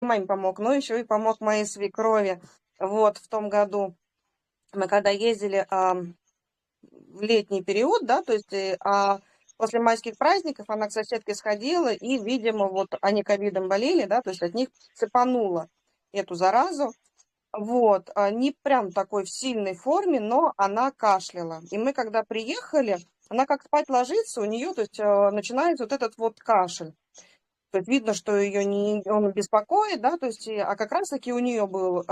маме помог, но еще и помог моей свекрови. Вот, в том году мы когда ездили, в летний период, да, то есть, после майских праздников она к соседке сходила, и, видимо, вот они ковидом болели, да, то есть от них цепануло эту заразу. Вот, не прям такой в сильной форме, но она кашляла. И мы когда приехали, она как спать ложится, у нее, то есть, начинается вот этот вот кашель. То есть видно, что ее не он беспокоит, да, то есть, а как раз таки у нее был